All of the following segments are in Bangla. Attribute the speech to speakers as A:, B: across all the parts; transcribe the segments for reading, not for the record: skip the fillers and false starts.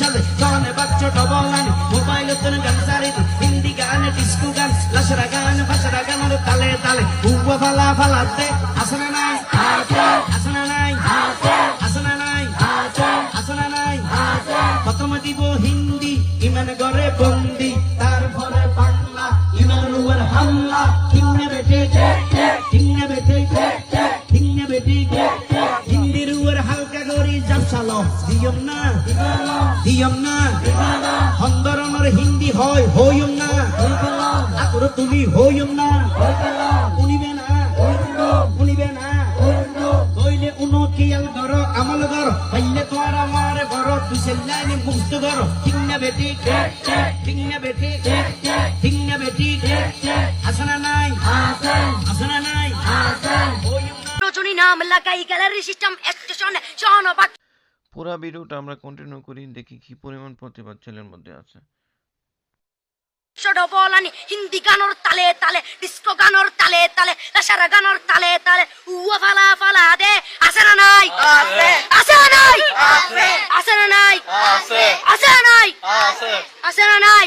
A: সালে জনে বাচ্চা ডবলানি মোবাইল তোর গান সারি হিন্দি গান ডিস্কো গান লাশরা গান ফাশরা গান তালে তালে উবা ফালা ফালাতে আসনা নাই আসনা নাই আসনা নাই আসনা নাই প্রথম দিব হিন্দি ইমান গরে বন্দি তারপরে বাংলা ইমান রুয়ার হামলা কিন্নে বেটে কিন্নে বেটে কিন্নে বেটে হিন্দি রুয়ার হালকা গরি জাপসালো দিয়ম না হন্দরনের হিন্দি হয় হইম না আকর তুমি হইম না উনিবে না কইলে উনো কিয়াল গর আমল গর পাইলে তোর আমার গর তুসেল্লানি মুক্ত গর কিন্নে বেটি কিন্নে বেটি কিন্নে বেটি আসনা নাই আসনা নাই
B: রজনী নাম লাগাই গ্যালারি সিস্টেম স্টেশনে শহনবাগ।
C: পুরা ভিডিওটা আমরা কন্টিনিউ করি, দেখি কি পরিমাণ প্রতিবাদ ছেলের মধ্যে আছে।
B: ডবলানি হিন্দি গানোর তালে তালে ডিস্কো গানোর তালে তালে লাশারা গানোর তালে তালে উয়া ফালা ফালা দে আছে না নাই আছে না নাই আছে না নাই আছে না নাই আছে না নাই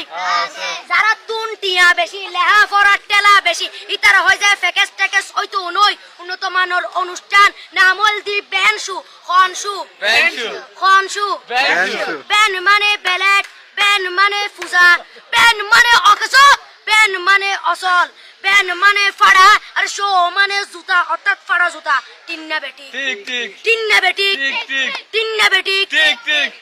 B: যারা তুনটিয়া বেশি লেহা ফরার টেলা বেশি ইতারা হয়ে যায় ফেকেস টেকেস হয়তো নই উন্নত মানের অনুষ্ঠান নামল দি বেনশু খনশু বেন মানে বেলেট বেন মানে ফুজা বেন মানে অকস বেন মানে অসল বেন মানে ফাড়া আর শো মানে জুতা অর্থাৎ ফাড়া জুতা তিন্না বেটি তিন্না বেটি তিন্না বেটি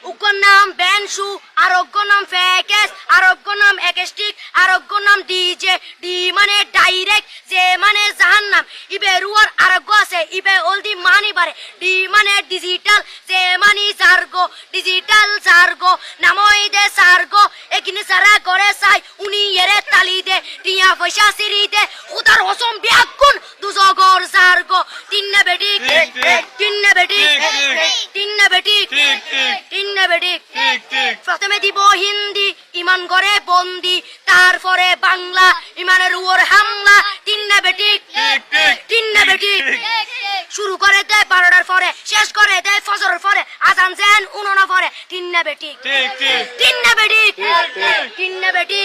B: উগ্র নাম বেনশু আরোগ্য নাম ফেকেস আরোগ্য নাম একেস্টিক আরোগ্য নাম ডিজে ডি মানে ডাইরেক্ট যে মানে জাহান্নাম ইবে রুয়ার আরোগ্য আছে ইবে অলদি মানি বারে ডি মানে ডিজিটাল যে মানি জার্গো ডিজিটাল জার্গো নামই দে সার্গো একিনি সারা করে চাই উনি এরে তালি দে টিয়া পয়সা সিরি দে উদার হসম বিয়াগুন দুজগর জার্গো তিন্না বেটি তিন্না বেটি তিন্না বেটি তিন্না বেটি প্রথমে দিব হিন্দি ইমান করে বন্দি তারপরে বাংলা ইমানের উপর হামলা তিন্না বেটি তিন্না বেটি শুরু করে দেয় 12টার পরে শেষ করে দেয় ফজরের পরে আজান যেন উননা পরে তিন্না বেটি তিন্না বেটি তিন্না বেটি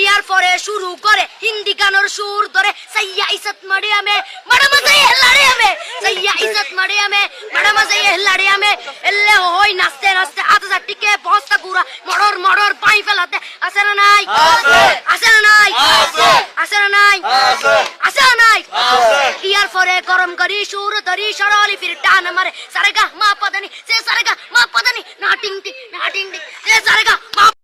B: ইয়ার পরে শুরু করে হিন্দি গানের সুর ধরে সাইয়া ইজ্জত মারিয়ামে বড় মজা হেলাড়িয়ামে সাইয়া ইজ্জত মারিয়ামে বড় মজা হেলাড়িয়ামে এলে হই নাচতে নাচতে আধা টিকে বস্তা গুড়া মড়র মড়র পাই ফেলাতে আছে না নাই আছে না নাই আছে না নাই আছে না নাই ইয়ার পরে গরম করি সুর ধরি সরলি ফির টান মারে সারেগা মা পদানি সে সারেগা মা পদানি না টিং টিং সে সারেগা